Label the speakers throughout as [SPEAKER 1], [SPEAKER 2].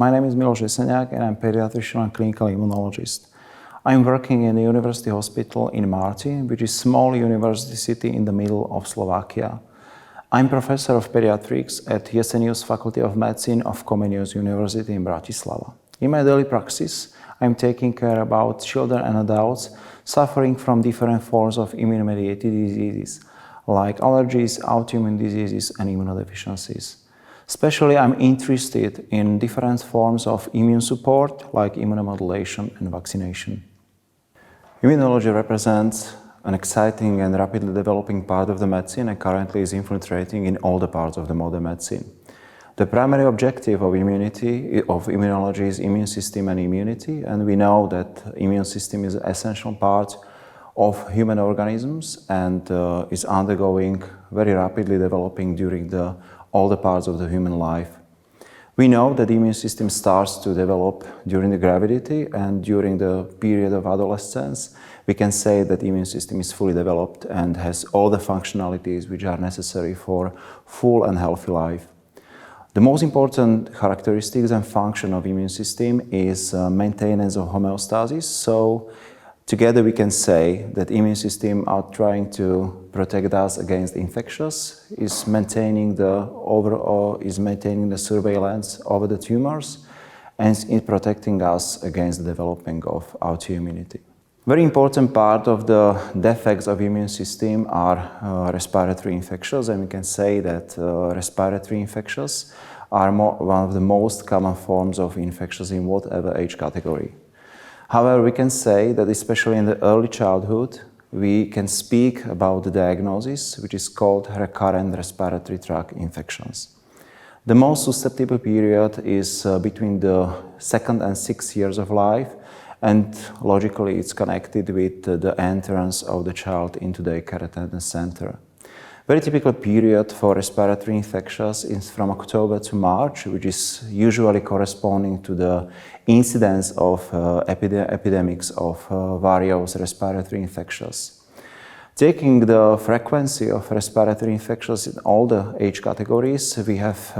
[SPEAKER 1] My name is Miloš Jeseňák and I'm a pediatrician and clinical immunologist. I'm working in the University Hospital in Martin, which is a small university city in the middle of Slovakia. I'm professor of pediatrics at Jeseňák's Faculty of Medicine of Comenius University in Bratislava. In my daily practice, I'm taking care about children and adults suffering from different forms of immune-mediated diseases, like allergies, autoimmune diseases, and immunodeficiencies. Especially, I'm interested in different forms of immune support, like immunomodulation and vaccination. Immunology represents an exciting and rapidly developing part of the medicine and currently is infiltrating in all the parts of the modern medicine. The primary objective of immunology is immune system and immunity, and we know that immune system is an essential part of human organisms and is undergoing very rapidly developing during all the parts of the human life. We know that the immune system starts to develop during the gravidity, and during the period of adolescence we can say that the immune system is fully developed and has all the functionalities which are necessary for full and healthy life. The most important characteristics and function of immune system is maintenance of homeostasis. So together we can say that immune system are trying to protect us against infections, is maintaining the surveillance over the tumors, and is protecting us against the developing of autoimmunity. Very important part of the defects of immune system are respiratory infections, and we can say that respiratory infections are one of the most common forms of infections in whatever age category. However, we can say that especially in the early childhood, we can speak about the diagnosis, which is called recurrent respiratory tract infections. The most susceptible period is between the 2nd and 6th years of life, and logically it's connected with the entrance of the child into the care attendance center. Very typical period for respiratory infections is from October to March, which is usually corresponding to the incidence of epidemics of various respiratory infections. Taking the frequency of respiratory infections in all the age categories, we have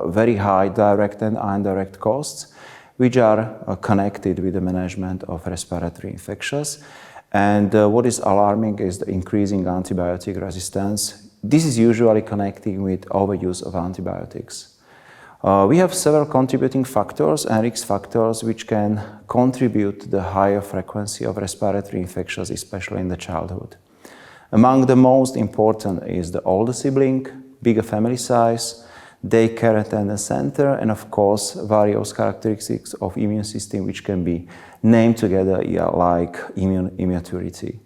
[SPEAKER 1] very high direct and indirect costs, which are connected with the management of respiratory infections. And what is alarming is the increasing antibiotic resistance. This is usually connected with overuse of antibiotics. We have several contributing factors and risk factors which can contribute to the higher frequency of respiratory infections, especially in the childhood. Among the most important is the older sibling, bigger family size, daycare attendance center, and of course various characteristics of immune system which can be named together like immaturity.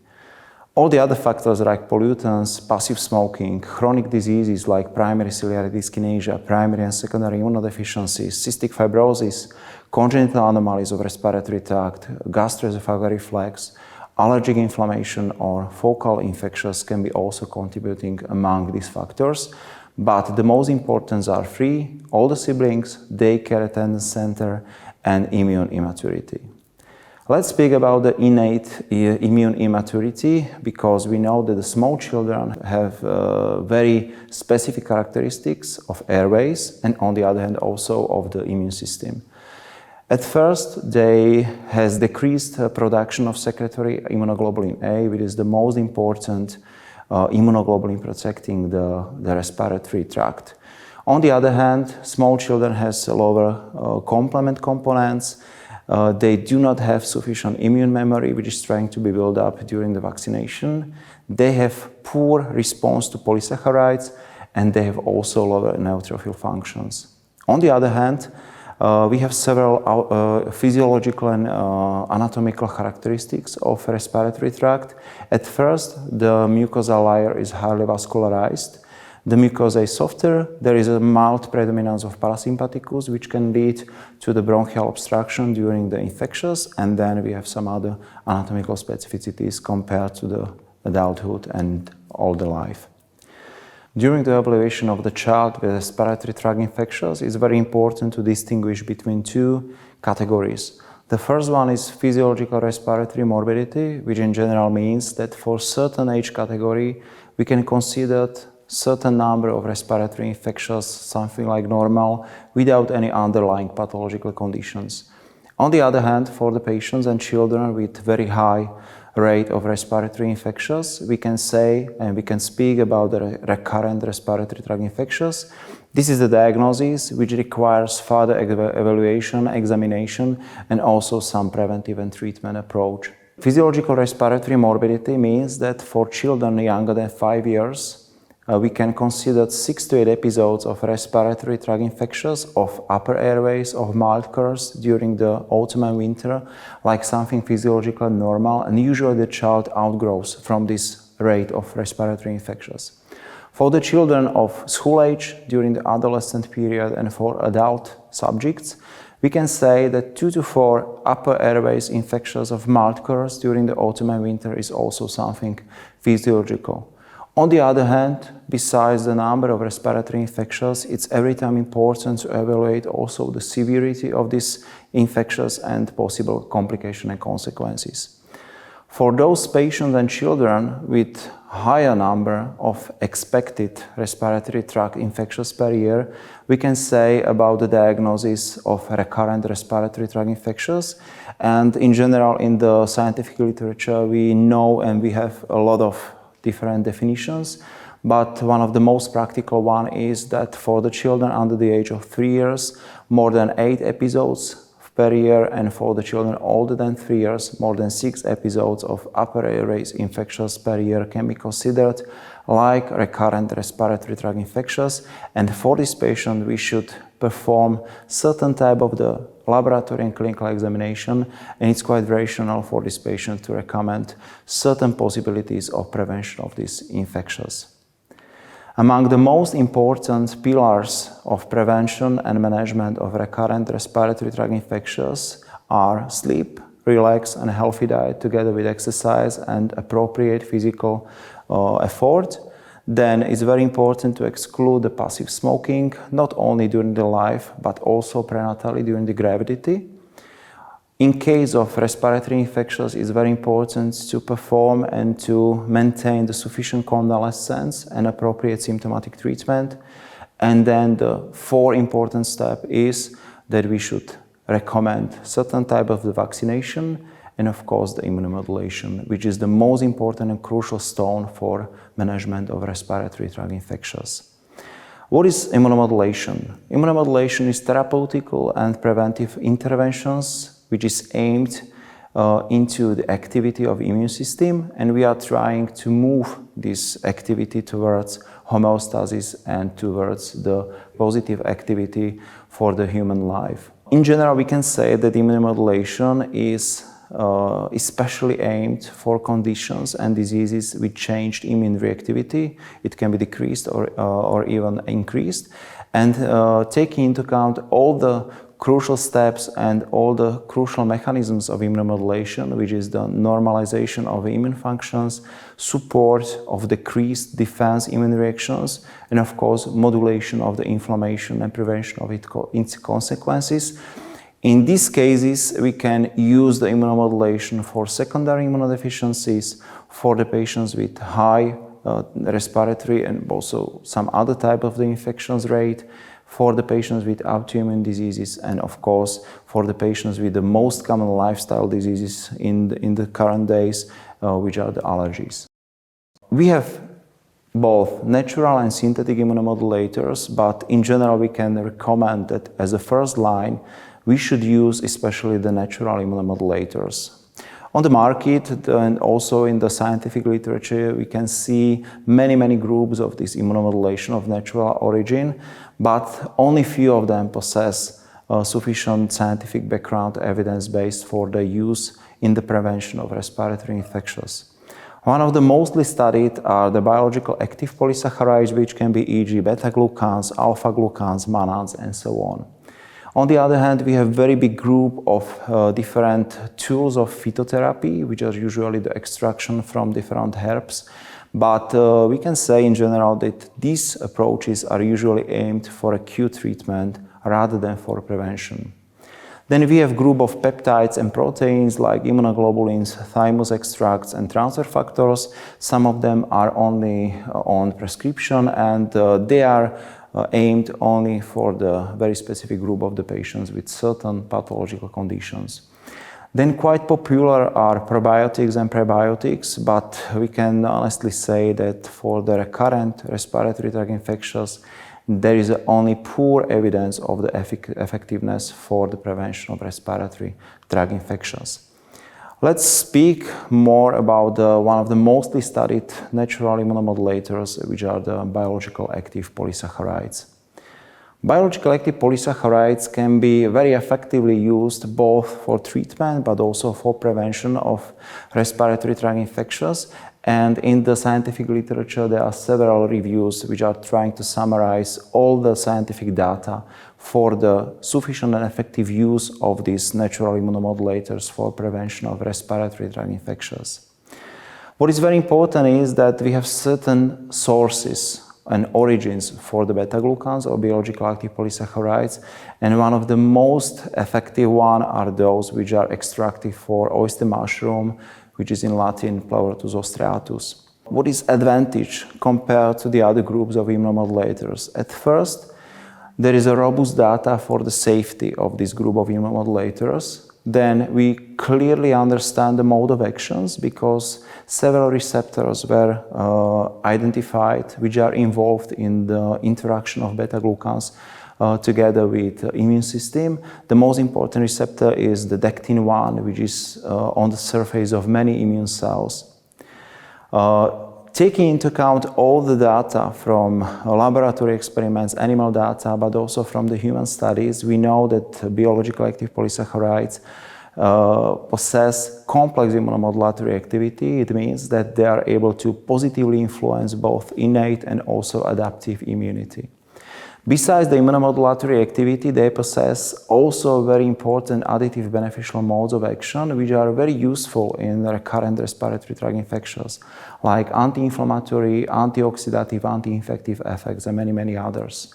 [SPEAKER 1] All the other factors like pollutants, passive smoking, chronic diseases like primary ciliary dyskinesia, primary and secondary immunodeficiencies, cystic fibrosis, congenital anomalies of respiratory tract, gastroesophageal reflux, allergic inflammation or focal infections can be also contributing among these factors. But the most important are three: older siblings, daycare attendance center, and immune immaturity. Let's speak about the innate immune immaturity, because we know that the small children have very specific characteristics of airways and on the other hand also of the immune system. At first, they has decreased production of secretory immunoglobulin A, which is the most important immunoglobulin protecting the respiratory tract. On the other hand, small children has lower complement components. They do not have sufficient immune memory, which is trying to be built up during the vaccination. They have poor response to polysaccharides, and they have also lower neutrophil functions. On the other hand, we have several physiological and anatomical characteristics of respiratory tract. At first, the mucosal layer is highly vascularized. The mucosa is softer. There is a mild predominance of parasympathicus, which can lead to the bronchial obstruction during the infections. And then we have some other anatomical specificities compared to the adulthood and older life. During the evaluation of the child with respiratory tract infections, it's very important to distinguish between two categories. The first one is physiological respiratory morbidity, which in general means that for certain age category, we can consider certain number of respiratory infections, something like normal, without any underlying pathological conditions. On the other hand, for the patients and children with very high rate of respiratory infections, we can say and we can speak about the recurrent respiratory tract infections. This is the diagnosis which requires further evaluation, examination, and also some preventive and treatment approach. Physiological respiratory morbidity means that for children younger than 5 years, we can consider 6 to 8 episodes of respiratory tract infections of upper airways of mild course during the autumn and winter, like something physiologically normal, and usually the child outgrows from this rate of respiratory infections. For the children of school age during the adolescent period and for adult subjects, we can say that 2 to 4 upper airways infections of mild course during the autumn and winter is also something physiological. On the other hand, besides the number of respiratory infections, it's every time important to evaluate also the severity of these infections and possible complications and consequences. For those patients and children with higher number of expected respiratory tract infections per year, we can say about the diagnosis of recurrent respiratory tract infections. And in general, in the scientific literature, we know and we have a lot of different definitions, but one of the most practical one is that for the children under the age of 3 years, more than 8 episodes per year, and for the children older than 3 years, more than 6 episodes of upper airways infections per year can be considered like recurrent respiratory tract infections. And for this patient, we should perform certain type of the laboratory and clinical examination, and it's quite rational for this patient to recommend certain possibilities of prevention of these infections. Among the most important pillars of prevention and management of recurrent respiratory tract infections are sleep, relax, and healthy diet together with exercise and appropriate physical effort. Then it's very important to exclude the passive smoking, not only during the life, but also prenatally during the gravidity. In case of respiratory infections, it's very important to perform and to maintain the sufficient convalescence and appropriate symptomatic treatment. And then the 4th important step is that we should recommend certain type of the vaccination and of course the immunomodulation, which is the most important and crucial stone for management of respiratory tract infections. What is immunomodulation? Immunomodulation is therapeutical and preventive interventions which is aimed into the activity of the immune system, and we are trying to move this activity towards homeostasis and towards the positive activity for the human life. In general, we can say that immunomodulation is especially aimed for conditions and diseases with changed immune reactivity. It can be decreased or even increased, and taking into account all the crucial steps and all the crucial mechanisms of immunomodulation, which is the normalization of immune functions, support of decreased defense immune reactions, and of course modulation of the inflammation and prevention of its consequences. In these cases, we can use the immunomodulation for secondary immunodeficiencies, for the patients with high respiratory and also some other type of the infections rate, for the patients with autoimmune diseases, and of course for the patients with the most common lifestyle diseases in the current days, which are the allergies. We have both natural and synthetic immunomodulators, but in general we can recommend that as a first line we should use especially the natural immunomodulators. On the market and also in the scientific literature, we can see many groups of this immunomodulation of natural origin, but only few of them possess sufficient scientific background evidence base for the use in the prevention of respiratory infections. One of the mostly studied are the biological active polysaccharides, which can be e.g. beta-glucans, alpha-glucans, mannans, and so on. On the other hand, we have very big group of different tools of phytotherapy, which are usually the extraction from different herbs. But we can say in general that these approaches are usually aimed for acute treatment rather than for prevention. Then we have group of peptides and proteins like immunoglobulins, thymus extracts, and transfer factors. Some of them are only on prescription, and they are aimed only for the very specific group of the patients with certain pathological conditions. Then quite popular are probiotics and prebiotics, but we can honestly say that for the recurrent respiratory tract infections, there is only poor evidence of the effectiveness for the prevention of respiratory tract infections. Let's speak more about one of the mostly studied natural immunomodulators, which are the biological active polysaccharides. Biological active polysaccharides can be very effectively used both for treatment but also for prevention of respiratory tract infections. And in the scientific literature, there are several reviews which are trying to summarize all the scientific data for the sufficient and effective use of these natural immunomodulators for prevention of respiratory tract infections. What is very important is that we have certain sources and origins for the beta-glucans or biological active polysaccharides, and one of the most effective one are those which are extracted for oyster mushroom, which is in Latin Pleurotus ostreatus. What is advantage compared to the other groups of immunomodulators? At first, there is a robust data for the safety of this group of immunomodulators. Then we clearly understand the mode of actions because several receptors were identified which are involved in the interaction of beta-glucans together with the immune system. The most important receptor is the dectin-1, which is on the surface of many immune cells. Taking into account all the data from laboratory experiments, animal data, but also from the human studies, we know that biological active polysaccharides possess complex immunomodulatory activity. It means that they are able to positively influence both innate and also adaptive immunity. Besides the immunomodulatory activity, they possess also very important additive beneficial modes of action, which are very useful in recurrent respiratory tract infections, like anti-inflammatory, antioxidative, anti-infective effects, and many, many others.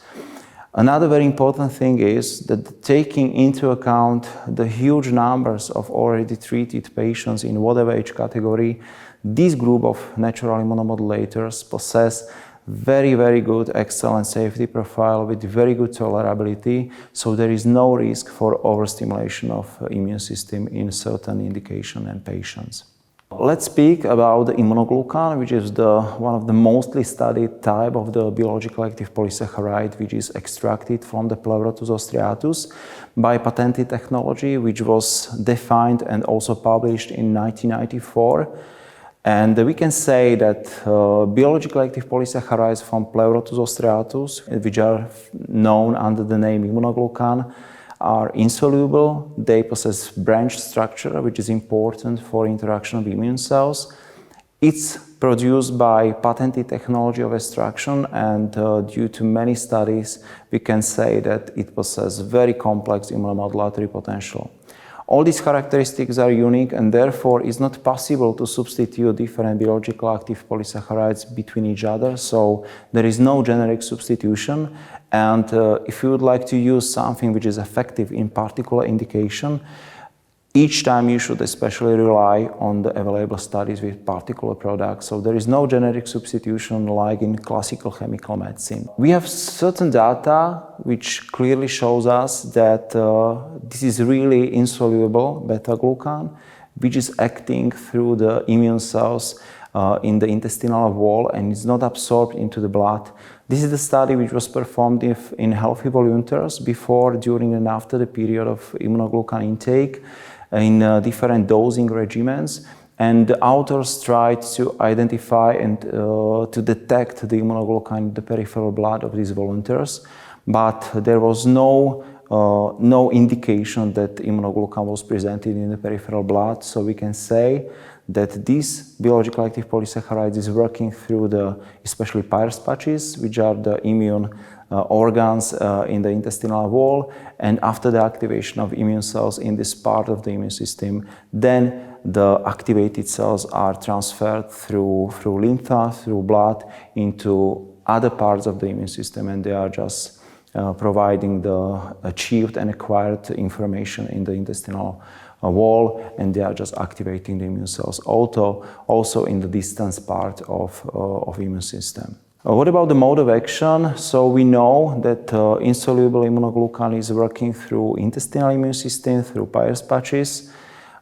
[SPEAKER 1] Another very important thing is that taking into account the huge numbers of already treated patients in whatever age category, this group of natural immunomodulators possess very, very good, excellent safety profile with very good tolerability, so there is no risk for overstimulation of immune system in certain indication and patients. Let's speak about the Imunoglukan, which is one of the mostly studied type of the biological active polysaccharide, which is extracted from the Pleurotus ostreatus by patented technology, which was defined and also published in 1994. And we can say that biological active polysaccharides from Pleurotus ostreatus, which are known under the name Imunoglukan, are insoluble. They possess branch structure, which is important for interaction of immune cells. It's produced by patented technology of extraction, and due to many studies, we can say that it possesses very complex immunomodulatory potential. All these characteristics are unique, and therefore it's not possible to substitute different biological active polysaccharides between each other, so there is no generic substitution. And if you would like to use something which is effective in particular indication, each time you should especially rely on the available studies with particular products. So there is no generic substitution like in classical chemical medicine. We have certain data which clearly shows us that this is really insoluble beta-glucan, which is acting through the immune cells in the intestinal wall and is not absorbed into the blood. This is the study which was performed in healthy volunteers before, during, and after the period of immunoglucan intake in different dosing regimens. And the authors tried to identify and to detect the immunoglucan in the peripheral blood of these volunteers, but there was no indication that immunoglucan was presented in the peripheral blood. So we can say that this biological active polysaccharide is working through the especially Peyer's patches, which are the immune organs in the intestinal wall, and after the activation of immune cells in this part of the immune system, then the activated cells are transferred through lymph, through blood, into other parts of the immune system, and they are just providing the achieved and acquired information in the intestinal wall, and they are just activating the immune cells also in the distance part of immune system. What about the mode of action? So we know that insoluble immunoglucan is working through intestinal immune system, through Peyer's patches.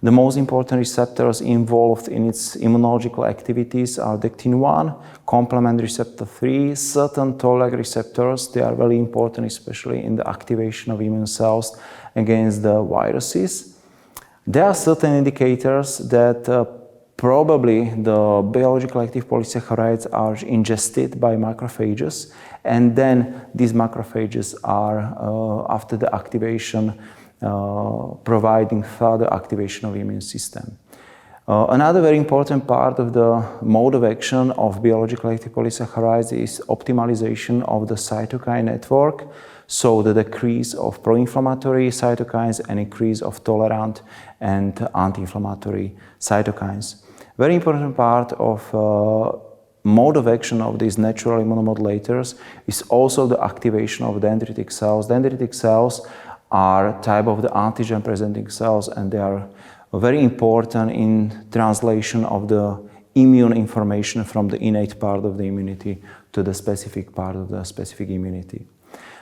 [SPEAKER 1] The most important receptors involved in its immunological activities are dectin-1, complement receptor 3, certain toll-like receptors. They are very important, especially in the activation of immune cells against the viruses. There are certain indicators that probably the biological active polysaccharides are ingested by macrophages, and then these macrophages are, after the activation, providing further activation of the immune system. Another very important part of the mode of action of biological active polysaccharides is optimization of the cytokine network, so the decrease of pro-inflammatory cytokines and increase of tolerant and anti-inflammatory cytokines. Very important part of mode of action of these natural immunomodulators is also the activation of dendritic cells. Dendritic cells are type of the antigen presenting cells, and they are very important in translation of the immune information from the innate part of the immunity to the specific part of the specific immunity.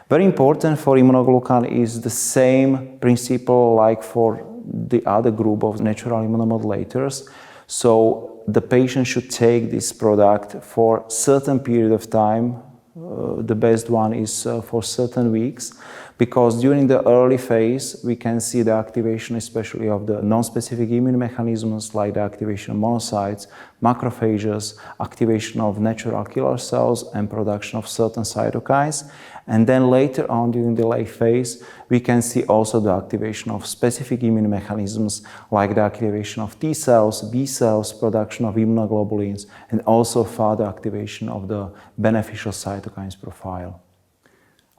[SPEAKER 1] Very important for immunoglucan is the same principle like for the other group of natural immunomodulators. So the patient should take this product for a certain period of time. The best one is for certain weeks, because during the early phase we can see the activation especially of the non-specific immune mechanisms like the activation of monocytes, macrophages, activation of natural killer cells and production of certain cytokines. And then later on during the late phase we can see also the activation of specific immune mechanisms like the activation of T cells, B cells, production of immunoglobulins, and also further activation of the beneficial cytokines profile.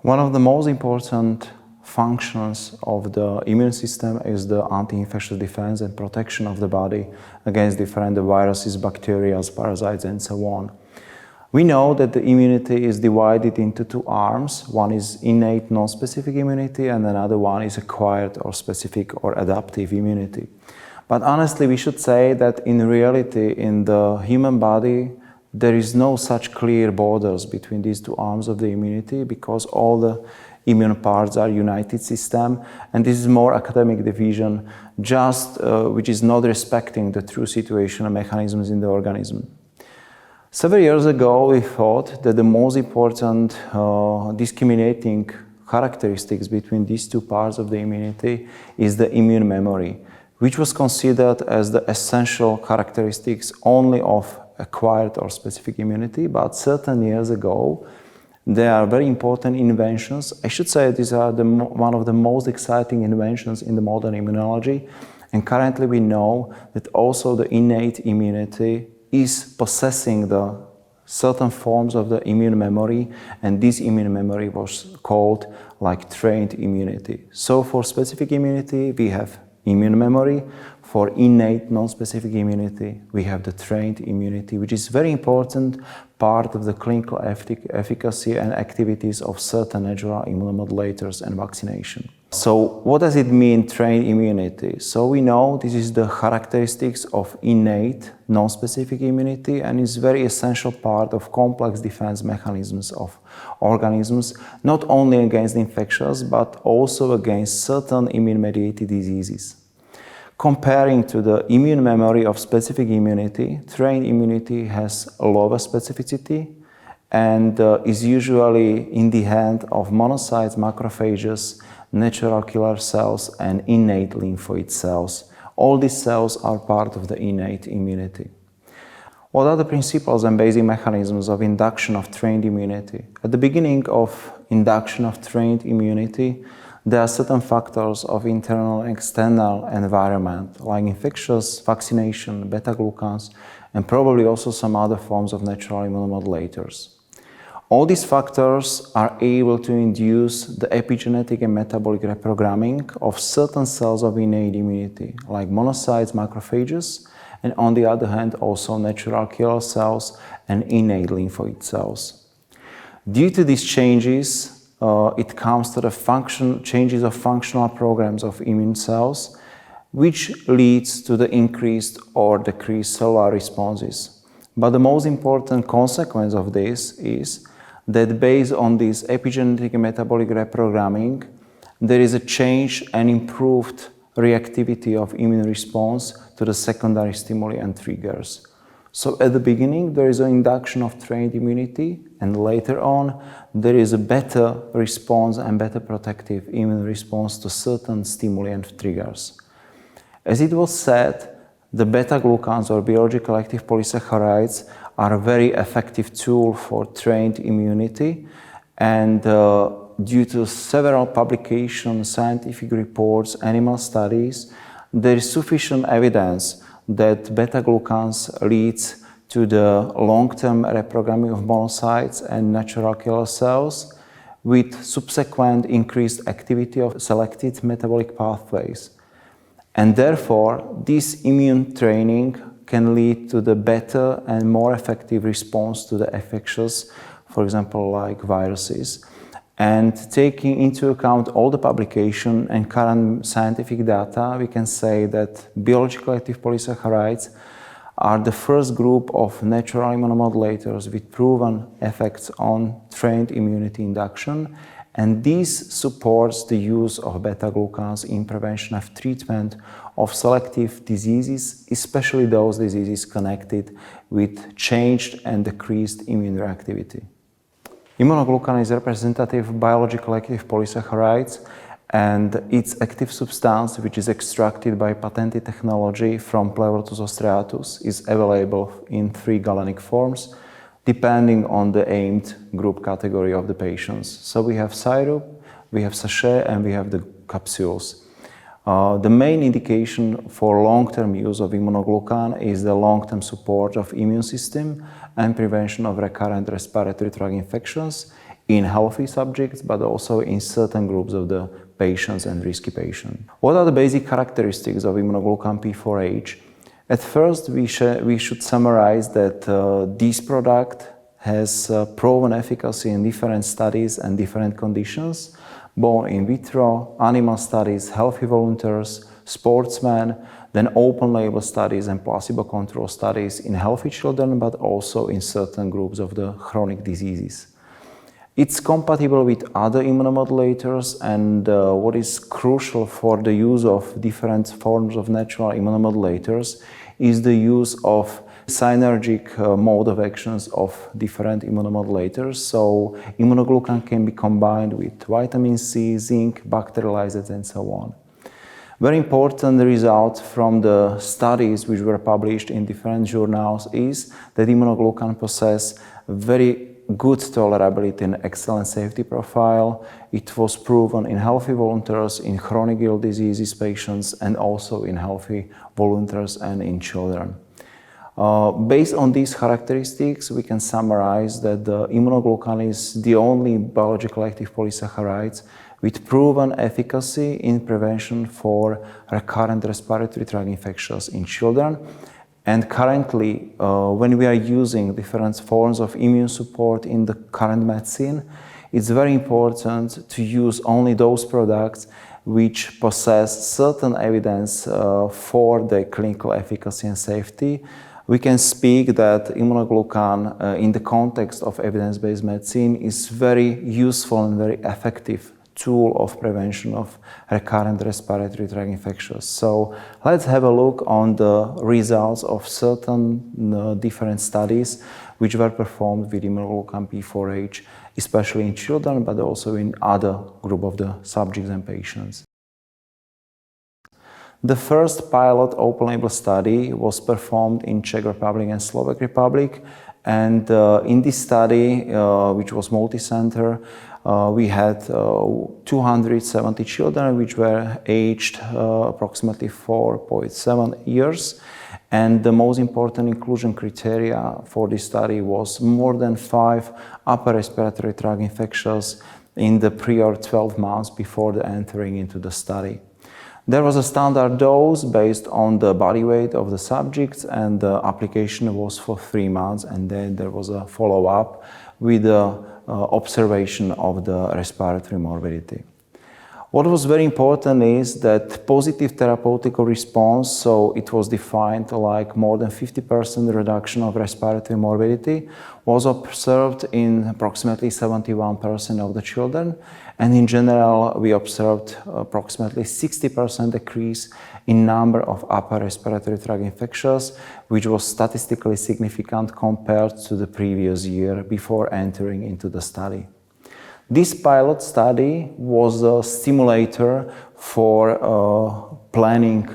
[SPEAKER 1] One of the most important functions of the immune system is the anti-infectious defense and protection of the body against different viruses, bacteria, parasites, and so on. We know that the immunity is divided into two arms. One is innate non-specific immunity, and another one is acquired or specific or adaptive immunity. But honestly, we should say that in reality, in the human body, there is no such clear borders between these two arms of the immunity, because all the immune parts are united system, and this is more academic division, just which is not respecting the true situation and mechanisms in the organism. Several years ago, we thought that the most important discriminating characteristics between these two parts of the immunity is the immune memory, which was considered as the essential characteristics only of acquired or specific immunity. But certain years ago, there are very important inventions. I should say these are one of the most exciting inventions in the modern immunology. And currently we know that also the innate immunity is possessing the certain forms of the immune memory, and this immune memory was called like trained immunity. So for specific immunity, we have immune memory. For innate non-specific immunity, we have the trained immunity, which is very important part of the clinical efficacy and activities of certain natural immunomodulators and vaccination. So what does it mean, trained immunity? So we know this is the characteristics of innate non-specific immunity, and is very essential part of complex defense mechanisms of organisms, not only against infections, but also against certain immune-mediated diseases. Comparing to the immune memory of specific immunity, trained immunity has a lower specificity and is usually in the hand of monocytes, macrophages, natural killer cells, and innate lymphoid cells. All these cells are part of the innate immunity. What are the principles and basic mechanisms of induction of trained immunity? At the beginning of induction of trained immunity, there are certain factors of internal and external environment, like infectious, vaccination, beta-glucans, and probably also some other forms of natural immunomodulators. All these factors are able to induce the epigenetic and metabolic reprogramming of certain cells of innate immunity, like monocytes, macrophages, and on the other hand, also natural killer cells and innate lymphoid cells. Due to these changes, it comes to the changes of functional programs of immune cells, which leads to the increased or decreased cellular responses. But the most important consequence of this is that based on this epigenetic and metabolic reprogramming, there is a change and improved reactivity of immune response to the secondary stimuli and triggers. So at the beginning, there is an induction of trained immunity, and later on, there is a better response and better protective immune response to certain stimuli and triggers. As it was said, the beta-glucans or biologically active polysaccharides are a very effective tool for trained immunity, and due to several publications, scientific reports, animal studies, there is sufficient evidence that beta-glucans leads to the long-term reprogramming of monocytes and natural killer cells with subsequent increased activity of selected metabolic pathways. And therefore, this immune training can lead to the better and more effective response to the infections, for example, like viruses. And taking into account all the publication and current scientific data, we can say that biologically active polysaccharides are the first group of natural immunomodulators with proven effects on trained immunity induction. And this supports the use of beta-glucans in prevention of treatment of selective diseases, especially those diseases connected with changed and decreased immune reactivity. Imunoglukan is representative biologically active polysaccharides, and its active substance, which is extracted by patented technology from Pleurotus striatus, is available in 3 galenic forms, depending on the aimed group category of the patients. So we have syrup, we have sachet, and we have the capsules. The main indication for long-term use of imunoglukan is the long-term support of immune system and prevention of recurrent respiratory tract infections in healthy subjects, but also in certain groups of the patients and risky patients. What are the basic characteristics of Imunoglukan P4H? At first, we should summarize that this product has proven efficacy in different studies and different conditions, both in vitro, animal studies, healthy volunteers, sportsmen, then open-label studies and placebo-controlled studies in healthy children, but also in certain groups of the chronic diseases. It's compatible with other immunomodulators, and what is crucial for the use of different forms of natural immunomodulators is the use of synergic mode of actions of different immunomodulators. So immunoglucan can be combined with vitamin C, zinc, bacterializers, and so on. Very important result from the studies which were published in different journals is that immunoglucan possess very good tolerability and excellent safety profile. It was proven in healthy volunteers, in chronic ill diseases patients, and also in healthy volunteers and in children. Based on these characteristics, we can summarize that the immunoglucan is the only biologically active polysaccharides with proven efficacy in prevention for recurrent respiratory tract infections in children. And currently, when we are using different forms of immune support in the current medicine, it's very important to use only those products which possess certain evidence for the clinical efficacy and safety. We can speak that immunoglucan in the context of evidence-based medicine is very useful and very effective tool of prevention of recurrent respiratory tract infections. So let's have a look on the results of certain different studies which were performed with immunoglucan P4H, especially in children, but also in other group of the subjects and patients. The first pilot open-label study was performed in Czech Republic and Slovak Republic, and in this study, which was multi-center, we had 270 children which were aged approximately 4.7 years, and the most important inclusion criteria for this study was more than 5 upper respiratory tract infections in the prior 12 months before the entering into the study. There was a standard dose based on the body weight of the subjects, and the application was for 3 months, and then there was a follow-up with a observation of the respiratory morbidity. What was very important is that positive therapeutic response, so it was defined like more than 50% reduction of respiratory morbidity, was observed in approximately 71% of the children. And in general, we observed approximately 60% decrease in number of upper respiratory tract infections, which was statistically significant compared to the previous year before entering into the study. This pilot study was a stimulator for planning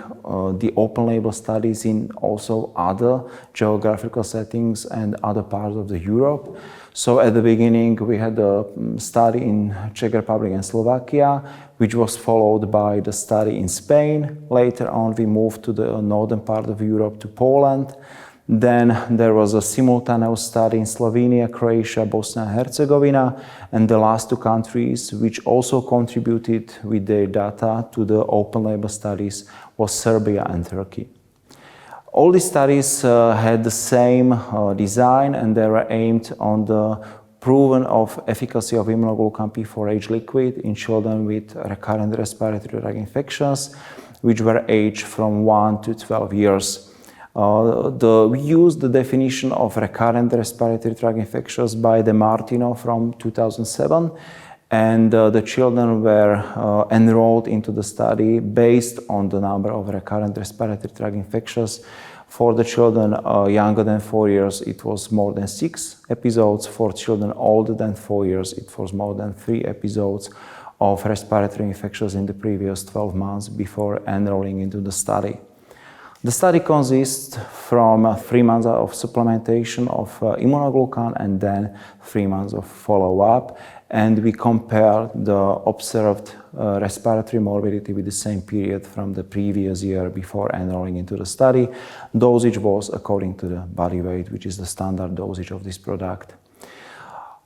[SPEAKER 1] the open label studies in also other geographical settings and other parts of the Europe. So at the beginning we had a study in Czech Republic and Slovakia, which was followed by the study in Spain. Later on we moved to the northern part of Europe, to Poland. Then there was a simultaneous study in Slovenia, Croatia, Bosnia and Herzegovina, and the last two countries which also contributed with their data to the open label studies was Serbia and Turkey. All these studies had the same design, and they were aimed on the proven of efficacy of Imunoglukan P4H liquid in children with recurrent respiratory tract infections, which were aged from 1 to 12 years. We used the definition of recurrent respiratory tract infections by De Martino from 2007, and the children were enrolled into the study based on the number of recurrent respiratory tract infections. For the children younger than 4 years, it was more than 6 episodes. For children older than 4 years, it was more than 3 episodes of respiratory infections in the previous 12 months before enrolling into the study. The study consists from 3 months of supplementation of Imunoglukan and then 3 months of follow-up, and we compare the observed respiratory morbidity with the same period from the previous year before enrolling into the study. Dosage was according to the body weight, which is the standard dosage of this product.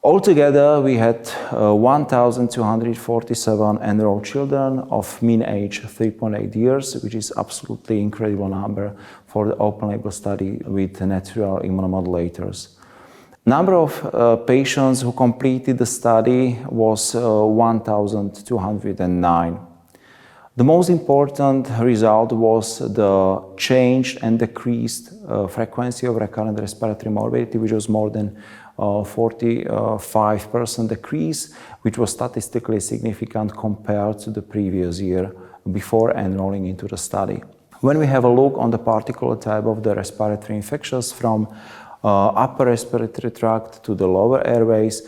[SPEAKER 1] Altogether, we had 1,247 enrolled children of mean age 3.8 years, which is absolutely incredible number for the open label study with natural immunomodulators. Number of patients who completed the study was 1,209. The most important result was the change and decreased frequency of recurrent respiratory morbidity, which was more than 45% decrease, which was statistically significant compared to the previous year before enrolling into the study. When we have a look on the particular type of the respiratory infections from upper respiratory tract to the lower airways,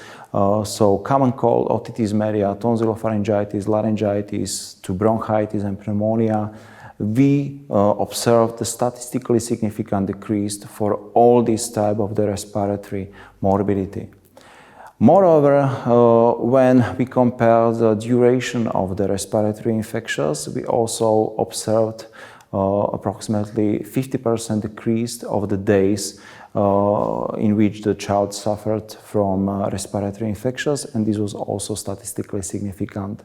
[SPEAKER 1] so common cold, otitis media, tonsillopharyngitis, laryngitis, to bronchitis and pneumonia, we observed a statistically significant decrease for all these type of the respiratory morbidity. Moreover, when we compare the duration of the respiratory infections, we also observed approximately 50% decrease of the days in which the child suffered from respiratory infections, and this was also statistically significant.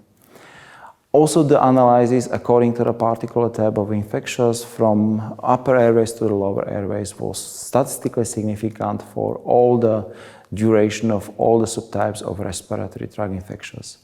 [SPEAKER 1] Also, the analysis according to the particular type of infections from upper airways to the lower airways was statistically significant for all the duration of all the subtypes of respiratory tract infections.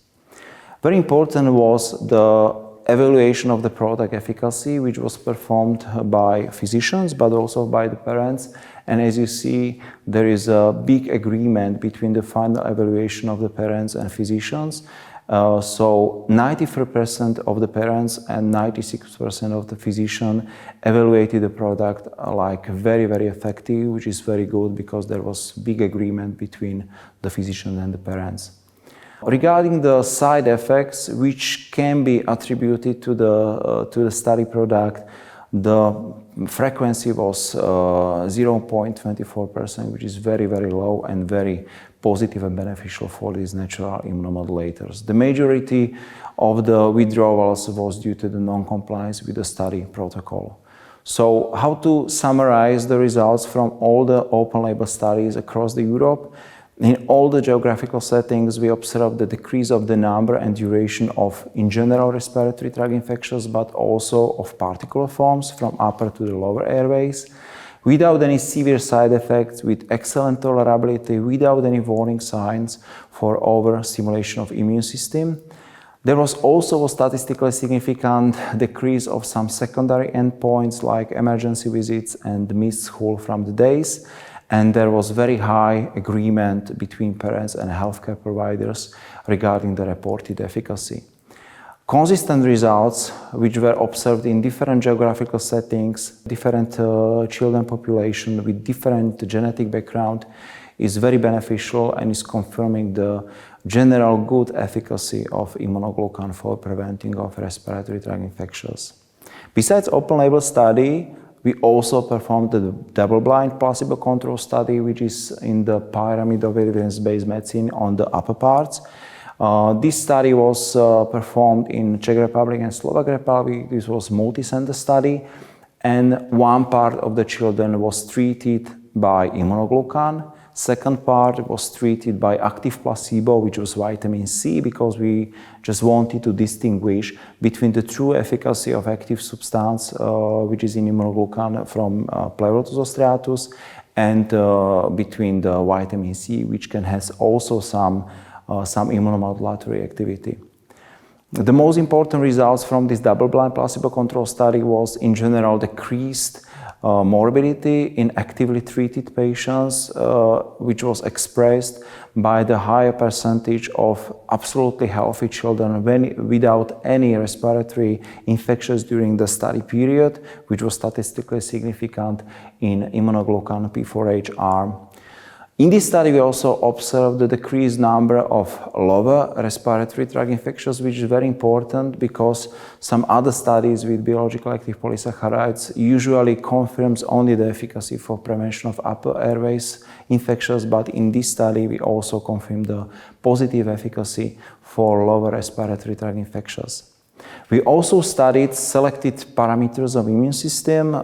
[SPEAKER 1] Very important was the evaluation of the product efficacy, which was performed by physicians but also by the parents. And as you see, there is a big agreement between the final evaluation of the parents and physicians. So 93% of the parents and 96% of the physician evaluated the product like very, very effective, which is very good because there was big agreement between the physician and the parents. Regarding the side effects which can be attributed to the study product, the frequency was 0.24%, which is very, very low and very positive and beneficial for these natural immunomodulators. The majority of the withdrawals was due to the non-compliance with the study protocol. So how to summarize the results from all the open label studies across the Europe? In all the geographical settings, we observed the decrease of the number and duration of, in general, respiratory tract infections, but also of particular forms from upper to the lower airways. without any severe side effects, with excellent tolerability, without any warning signs for overstimulation of immune system. There was also a statistically significant decrease of some secondary endpoints like emergency visits and missed school from the days. And there was very high agreement between parents and healthcare providers regarding the reported efficacy. Consistent results, which were observed in different geographical settings, different children population with different genetic background, is very beneficial and is confirming the general good efficacy of Imunoglukan for preventing of respiratory tract infections. Besides open-label study, we also performed the double-blind placebo-control study, which is in the pyramid of evidence-based medicine on the upper parts. This study was performed in Czech Republic and Slovak Republic. This was multi-center study, and one part of the children was treated by Imunoglukan. Second part was treated by active placebo, which was vitamin C, because we just wanted to distinguish between the true efficacy of active substance, which is in Imunoglukan from Pleurotus striatus, and between the vitamin C, which can has also some immunomodulatory activity. The most important results from this double-blind placebo-controlled study was, in general, decreased morbidity in actively treated patients, which was expressed by the higher percentage of absolutely healthy children without any respiratory infections during the study period, which was statistically significant in Imunoglukan P4H arm. In this study, we also observed the decreased number of lower respiratory tract infections, which is very important because some other studies with biologically active polysaccharides usually confirms only the efficacy for prevention of upper airways infections, but in this study, we also confirmed the positive efficacy for lower respiratory tract infections. We also studied selected parameters of immune system.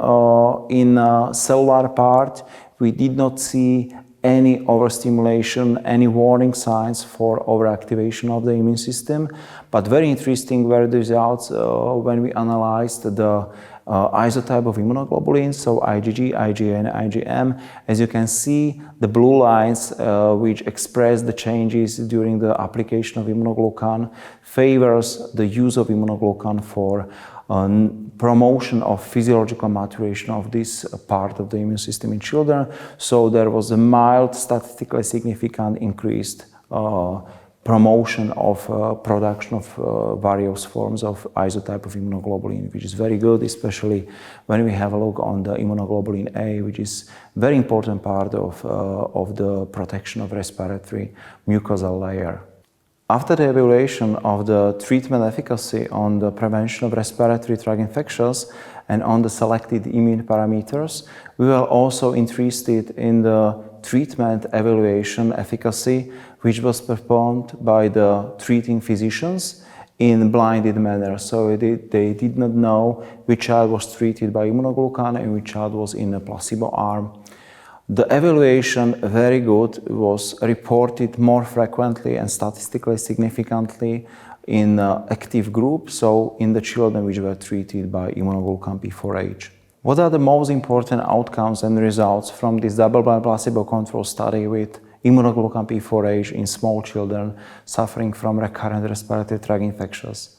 [SPEAKER 1] In cellular part, we did not see any overstimulation, any warning signs for overactivation of the immune system. But very interesting were the results when we analyzed the isotype of immunoglobulin, so IgG, IgA, and IgM. As you can see, the blue lines, which express the changes during the application of Imunoglukan, favors the use of Imunoglukan for promotion of physiological maturation of this part of the immune system in children. So there was a mild, statistically significant increased promotion of production of various forms of isotype of immunoglobulin, which is very good, especially when we have a look on the immunoglobulin A, which is very important part of the protection of respiratory mucosal layer. After the evaluation of the treatment efficacy on the prevention of respiratory tract infections and on the selected immune parameters, we were also interested in the treatment evaluation efficacy, which was performed by the treating physicians in blinded manner. So they did not know which child was treated by Imunoglukan and which child was in a placebo arm. The evaluation, very good, was reported more frequently and statistically significantly in active group, so in the children which were treated by Imunoglukan P4H. What are the most important outcomes and results from this double-blind placebo-controlled study with Imunoglukan P4H in small children suffering from recurrent respiratory tract infections?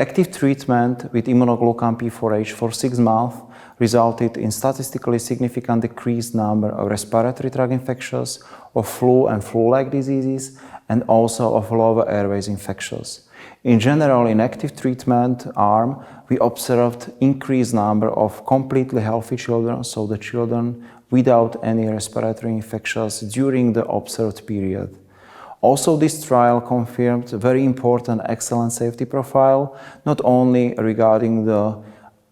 [SPEAKER 1] Active treatment with Imunoglukan P4H for 6 months resulted in statistically significant decreased number of respiratory tract infections, of flu and flu-like diseases, and also of lower airways infections. In general, in active treatment arm, we observed increased number of completely healthy children, so the children without any respiratory infections during the observed period. Also, this trial confirmed a very important excellent safety profile, not only regarding the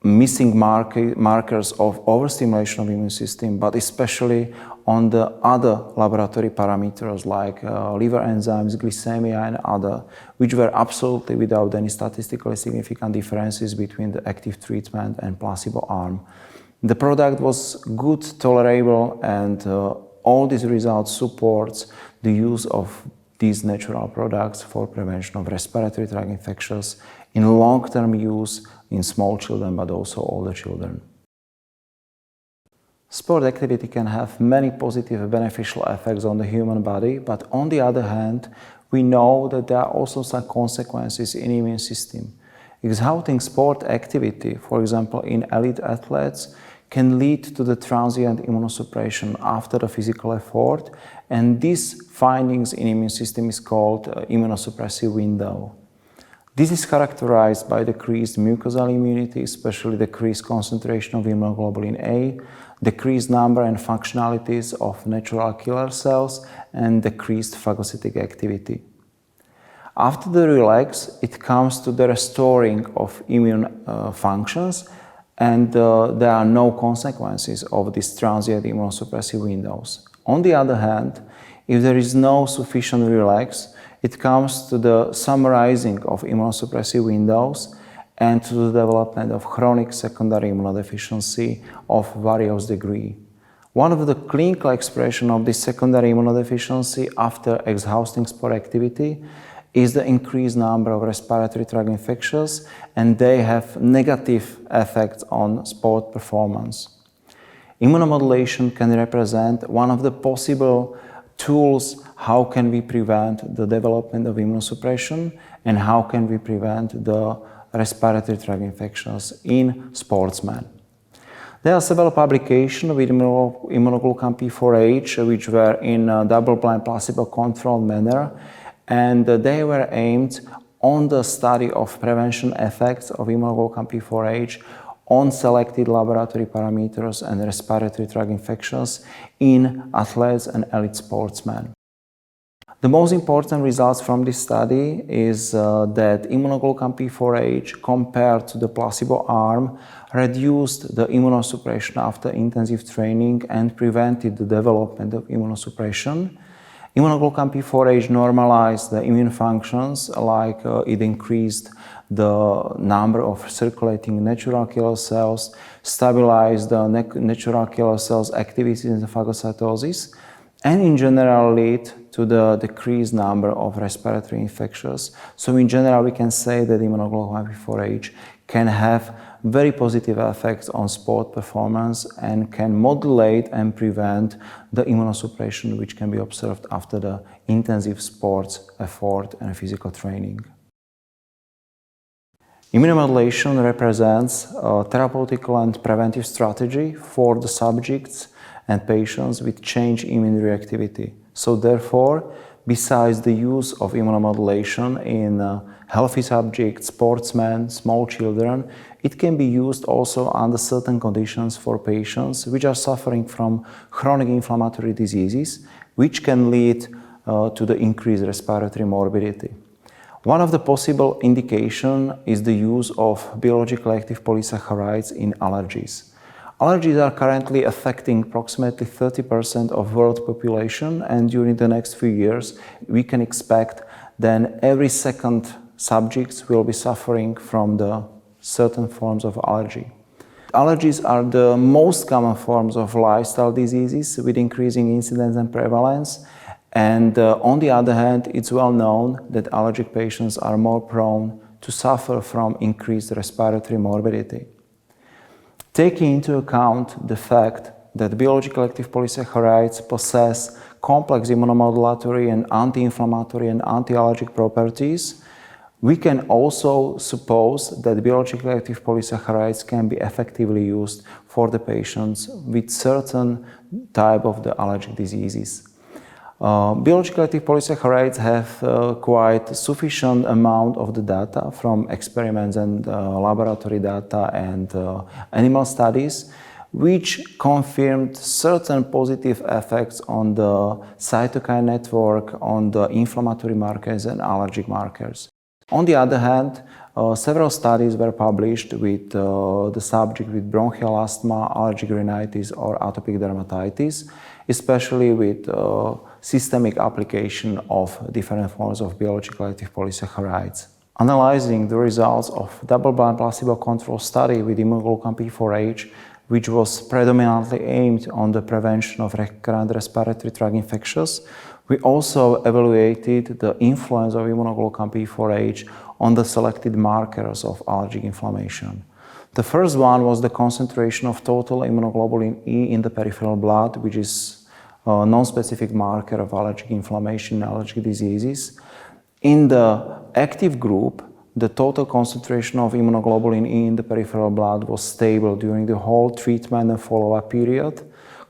[SPEAKER 1] missing markers of overstimulation of the immune system, but especially on the other laboratory parameters like liver enzymes, glycemia, and other, which were absolutely without any statistically significant differences between the active treatment and placebo arm. The product was good, tolerable, and all these results supports the use of these natural products for prevention of respiratory tract infections in long-term use in small children, but also older children. Sport activity can have many positive and beneficial effects on the human body, but on the other hand, we know that there are also some consequences in the immune system. Exhausting sport activity, for example in elite athletes, can lead to the transient immunosuppression after the physical effort, and these findings in the immune system is called immunosuppressive window. This is characterized by decreased mucosal immunity, especially decreased concentration of immunoglobulin A, decreased number and functionalities of natural killer cells, and decreased phagocytic activity. After the relax, it comes to the restoring of immune functions, and there are no consequences of these transient immunosuppressive windows. On the other hand, if there is no sufficient relax, it comes to the summarizing of immunosuppressive windows and to the development of chronic secondary immunodeficiency of various degree. One of the clinical expression of this secondary immunodeficiency after exhausting sport activity is the increased number of respiratory tract infections, and they have negative effects on sport performance. Immunomodulation can represent one of the possible tools how can we prevent the development of immunosuppression and how can we prevent the respiratory tract infections in sportsmen. There are several publications with immunoglukan P4H which were in a double-blind placebo-controlled manner, and they were aimed on the study of prevention effects of immunoglukan P4H on selected laboratory parameters and respiratory tract infections in athletes and elite sportsmen. The most important results from this study is that immunoglukan P4H compared to the placebo arm reduced the immunosuppression after intensive training and prevented the development of immunosuppression. Imunoglukan P4H normalized the immune functions, like it increased the number of circulating natural killer cells, stabilized the natural killer cells activity in the phagocytosis, and in general lead to the decreased number of respiratory infections. So in general we can say that immunoglukan P4H can have very positive effects on sport performance and can modulate and prevent the immunosuppression which can be observed after the intensive sports effort and physical training. Immunomodulation represents a therapeutic and preventive strategy for the subjects and patients with changed immune reactivity. So therefore, besides the use of immunomodulation in healthy subjects, sportsmen, small children, it can be used also under certain conditions for patients which are suffering from chronic inflammatory diseases, which can lead to the increased respiratory morbidity. One of the possible indications is the use of biologically active polysaccharides in allergies. Allergies are currently affecting approximately 30% of world population, and during the next few years we can expect then every second subject will be suffering from the certain forms of allergy. Allergies are the most common forms of lifestyle diseases with increasing incidence and prevalence, and on the other hand, it's well known that allergic patients are more prone to suffer from increased respiratory morbidity. Taking into account the fact that biologically active polysaccharides possess complex immunomodulatory and anti-inflammatory and anti-allergic properties, we can also suppose that biologically active polysaccharides can be effectively used for the patients with certain type of the allergic diseases. Biologically active polysaccharides have quite sufficient amount of the data from experiments and laboratory data and animal studies, which confirmed certain positive effects on the cytokine network, on the inflammatory markers and allergic markers. On the other hand, several studies were published with the subject with bronchial asthma, allergic rhinitis or atopic dermatitis, especially with systemic application of different forms of biologically active polysaccharides. Analyzing the results of double-blind placebo-controlled study with immunoglukan P4H, which was predominantly aimed on the prevention of recurrent respiratory tract infections, we also evaluated the influence of immunoglukan P4H on the selected markers of allergic inflammation. The first one was the concentration of total immunoglobulin E in the peripheral blood, which is a non-specific marker of allergic inflammation and allergic diseases. In the active group, the total concentration of immunoglobulin E in the peripheral blood was stable during the whole treatment and follow-up period.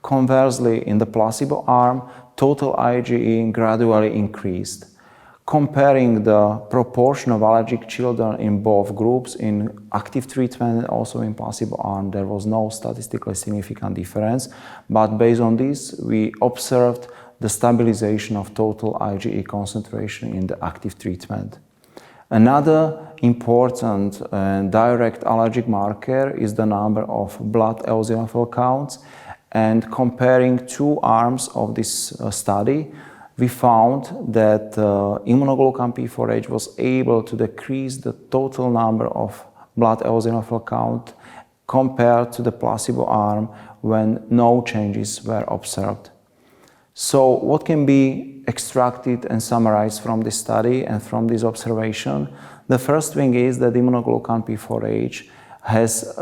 [SPEAKER 1] Conversely, in the placebo arm, total IgE gradually increased. Comparing the proportion of allergic children in both groups, in active treatment and also in placebo arm, there was no statistically significant difference. But based on this, we observed the stabilization of total IgE concentration in the active treatment. Another important and direct allergic marker is the number of blood eosinophil counts. And comparing two arms of this study, we found that Imunoglukan P4H was able to decrease the total number of blood eosinophil count compared to the placebo arm when no changes were observed. So what can be extracted and summarized from this study and from this observation? The first thing is that Imunoglukan P4H has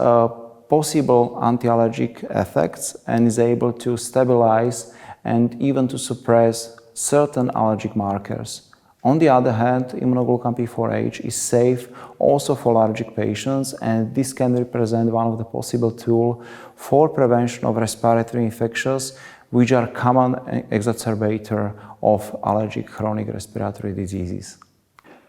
[SPEAKER 1] possible anti-allergic effects and is able to stabilize and even to suppress certain allergic markers. On the other hand, Imunoglukan P4H is safe also for allergic patients, and this can represent one of the possible tools for prevention of respiratory infections, which are common exacerbator of allergic chronic respiratory diseases.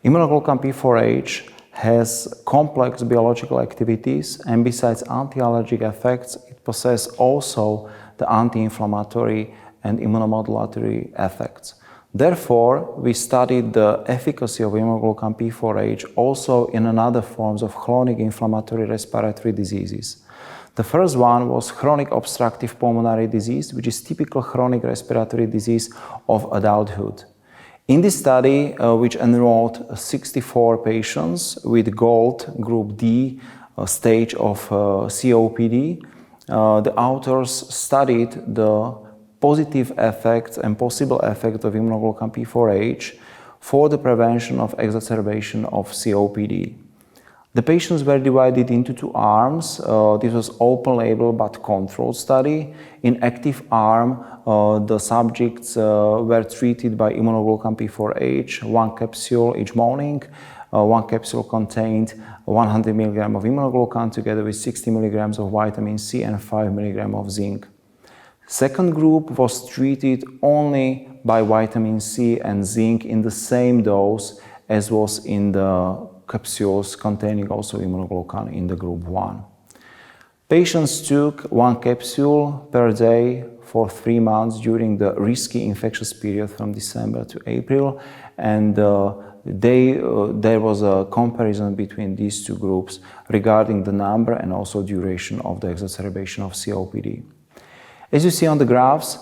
[SPEAKER 1] Imunoglukan P4H has complex biological activities, and besides anti-allergic effects, it possesses also the anti-inflammatory and immunomodulatory effects. Therefore, we studied the efficacy of Imunoglukan P4H also in another forms of chronic inflammatory respiratory diseases. The first one was chronic obstructive pulmonary disease, which is typical chronic respiratory disease of adulthood. In this study, which enrolled 64 patients with GOLD Group D stage of COPD, the authors studied the positive effects and possible effects of Imunoglukan P4H for the prevention of exacerbation of COPD. The patients were divided into two arms. This was open label but controlled study. In active arm, the subjects were treated by Imunoglukan P4H, one capsule each morning. One capsule contained 100 mg of immunoglucan together with 60 mg of vitamin C and 5 mg of zinc. Second group was treated only by vitamin C and zinc in the same dose as was in the capsules containing also immunoglucan in the group 1. Patients took one capsule per day for 3 months during the risky infectious period from December to April, and there was a comparison between these two groups regarding the number and also duration of the exacerbation of COPD. As you see on the graphs,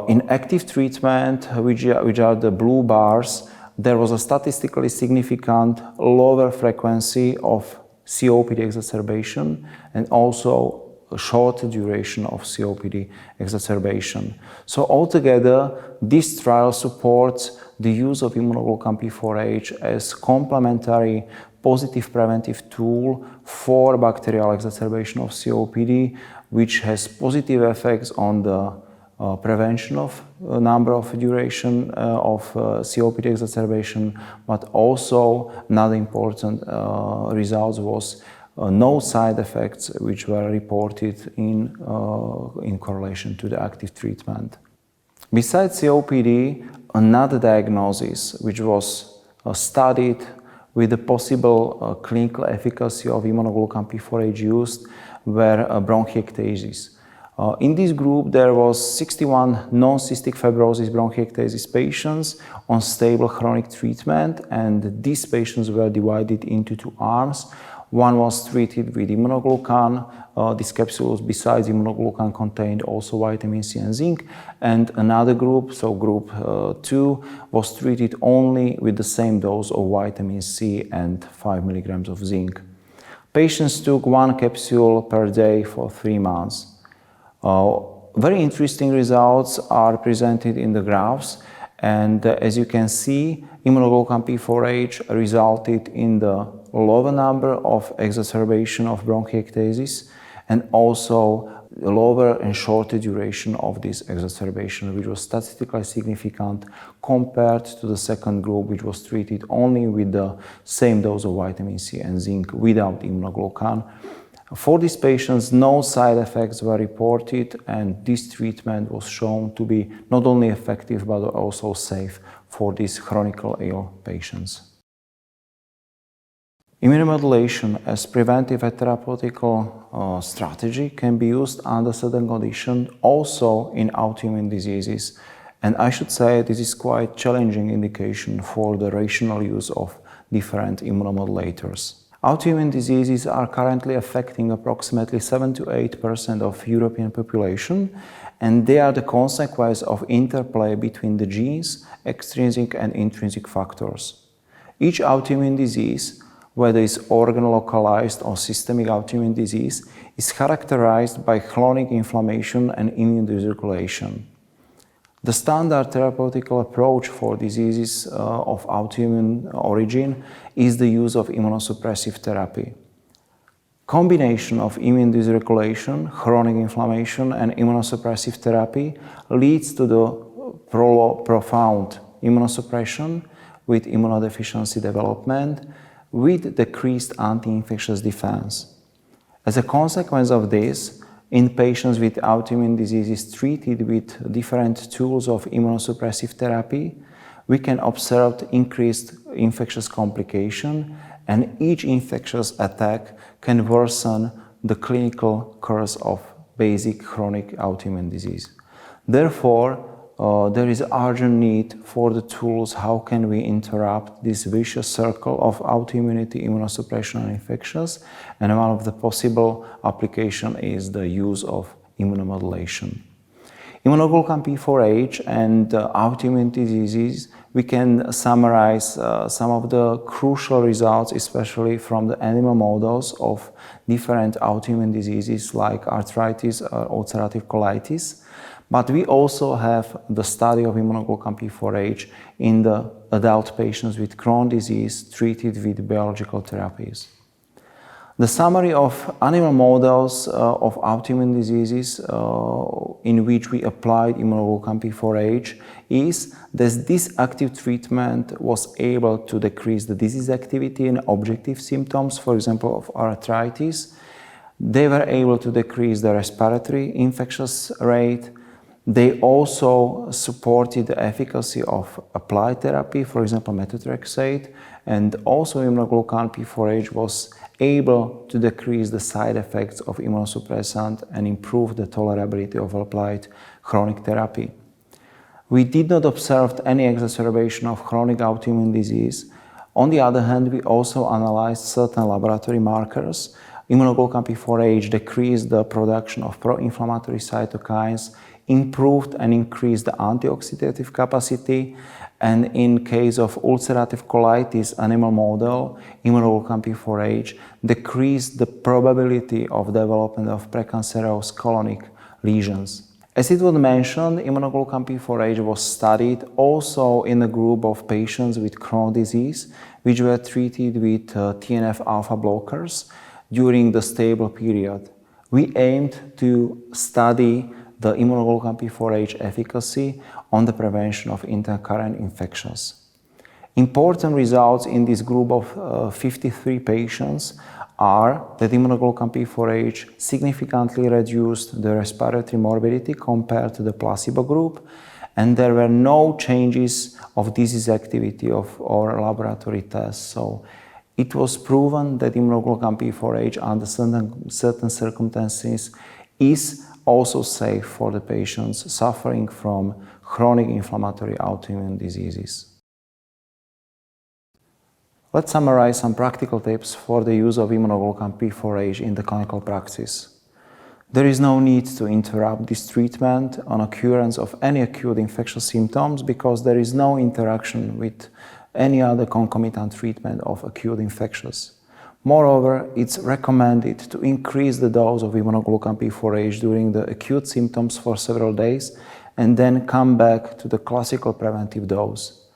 [SPEAKER 1] in active treatment, which are the blue bars, there was a statistically significant lower frequency of COPD exacerbation and also a short duration of COPD exacerbation. So altogether, this trial supports the use of Imunoglukan P4H as complementary positive preventive tool for bacterial exacerbation of COPD, which has positive effects on the prevention of number of duration of COPD exacerbation, but also another important result was no side effects which were reported in correlation to the active treatment. Besides COPD, another diagnosis which was studied with the possible clinical efficacy of Imunoglukan P4H used were bronchiectasis. In this group, there was 61 non-cystic fibrosis bronchiectasis patients on stable chronic treatment, and these patients were divided into two arms. One was treated with immunoglucan. These capsules, besides immunoglucan, contained also vitamin C and zinc. And another group, so group 2, was treated only with the same dose of vitamin C and 5 mg of zinc. Patients took one capsule per day for 3 months. Very interesting results are presented in the graphs, and as you can see, Imunoglukan P4H resulted in the lower number of exacerbation of bronchiectasis and also lower and shorter duration of this exacerbation, which was statistically significant compared to the second group, which was treated only with the same dose of vitamin C and zinc without immunoglucan. For these patients, no side effects were reported, and this treatment was shown to be not only effective but also safe for these chronically ill patients. Immunomodulation as preventive and therapeutic strategy can be used under certain conditions also in autoimmune diseases, and I should say this is quite challenging indication for the rational use of different immunomodulators. Autoimmune diseases are currently affecting approximately 7 to 8% of European population, and they are the consequence of interplay between the genes, extrinsic and intrinsic factors. Each autoimmune disease, whether it's organ-localized or systemic autoimmune disease, is characterized by chronic inflammation and immune dysregulation. The standard therapeutic approach for diseases of autoimmune origin is the use of immunosuppressive therapy. Combination of immune dysregulation, chronic inflammation, and immunosuppressive therapy leads to the profound immunosuppression with immunodeficiency development with decreased anti-infectious defense. As a consequence of this, in patients with autoimmune diseases treated with different tools of immunosuppressive therapy, we can observe increased infectious complication, and each infectious attack can worsen the clinical course of basic chronic autoimmune disease. Therefore, there is urgent need for the tools how can we interrupt this vicious circle of autoimmunity, immunosuppression, and infections, and one of the possible application is the use of immunomodulation. Imunoglukan P4H and autoimmune diseases, we can summarize some of the crucial results, especially from the animal models of different autoimmune diseases like arthritis or ulcerative colitis. But we also have the study of Imunoglukan P4H in the adult patients with Crohn's disease treated with biological therapies. The summary of animal models of autoimmune diseases in which we applied Imunoglukan P4H is that this active treatment was able to decrease the disease activity and objective symptoms, for example, of arthritis. They were able to decrease the respiratory infectious rate. They also supported the efficacy of applied therapy, for example, methotrexate, and also Imunoglukan P4H was able to decrease the side effects of immunosuppressant and improve the tolerability of applied chronic therapy. We did not observe any exacerbation of chronic autoimmune disease. On the other hand, we also analyzed certain laboratory markers. Imunoglukan P4H decreased the production of pro-inflammatory cytokines, improved and increased the antioxidative capacity, and in case of ulcerative colitis animal model, Imunoglukan P4H decreased the probability of development of precancerous colonic lesions. As it was mentioned, Imunoglukan P4H was studied also in a group of patients with Crohn's disease, which were treated with TNF-alpha blockers during the stable period. We aimed to study the Imunoglukan P4H efficacy on the prevention of intercurrent infections. Important results in this group of 53 patients are that Imunoglukan P4H significantly reduced the respiratory morbidity compared to the placebo group, and there were no changes of disease activity of our laboratory tests. So it was proven that Imunoglukan P4H under certain circumstances is also safe for the patients suffering from chronic inflammatory autoimmune diseases. Let's summarize some practical tips for the use of Imunoglukan P4H in the clinical practice. There is no need to interrupt this treatment on occurrence of any acute infectious symptoms because there is no interaction with any other concomitant treatment of acute infections. Moreover, it's recommended to increase the dose of Imunoglukan P4H during the acute symptoms for several days and then come back to the classical preventive dose.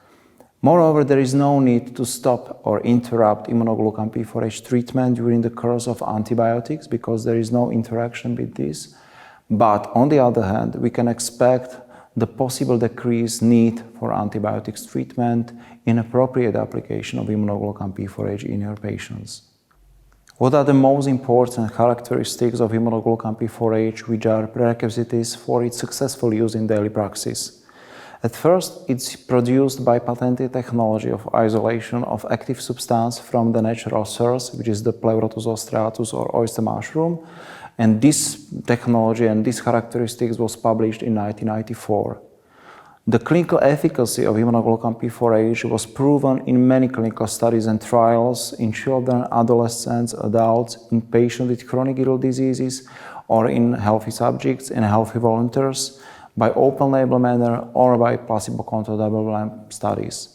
[SPEAKER 1] Moreover, there is no need to stop or interrupt Imunoglukan P4H treatment during the course of antibiotics because there is no interaction with this. But on the other hand, we can expect the possible decreased need for antibiotics treatment in appropriate application of Imunoglukan P4H in your patients. What are the most important characteristics of Imunoglukan P4H which are prerequisites for its successful use in daily practice? At first, it's produced by patented technology of isolation of active substance from the natural source, which is the Pleurotus striatus or oyster mushroom. And this technology and these characteristics was published in 1994. The clinical efficacy of Imunoglukan P4H was proven in many clinical studies and trials in children, adolescents, adults, in patients with chronic kidney diseases, or in healthy subjects and healthy volunteers, by open-label manner or by placebo-controlled double-blind studies.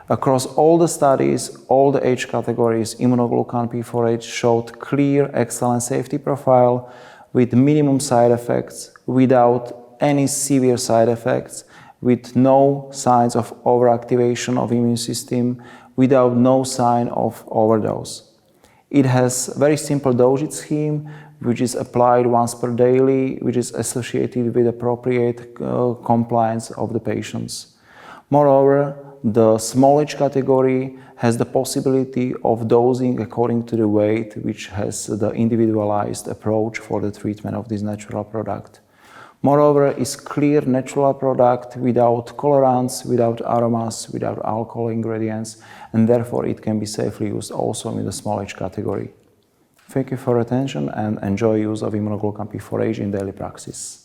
[SPEAKER 1] Across all the studies, all the age categories, Imunoglukan P4H showed clear, excellent safety profile with minimum side effects, without any severe side effects, with no signs of overactivation of immune system, without no sign of overdose. It has very simple dosage scheme, which is applied once per daily, which is associated with appropriate compliance of the patients. Moreover, the small age category has the possibility of dosing according to the weight, which has the individualized approach for the treatment of this natural product. Moreover, it's clear natural product without colorants, without aromas, without alcohol ingredients, and therefore it can be safely used also in the small age category. Thank you for your attention and enjoy use of Imunoglukan P4H in daily practice.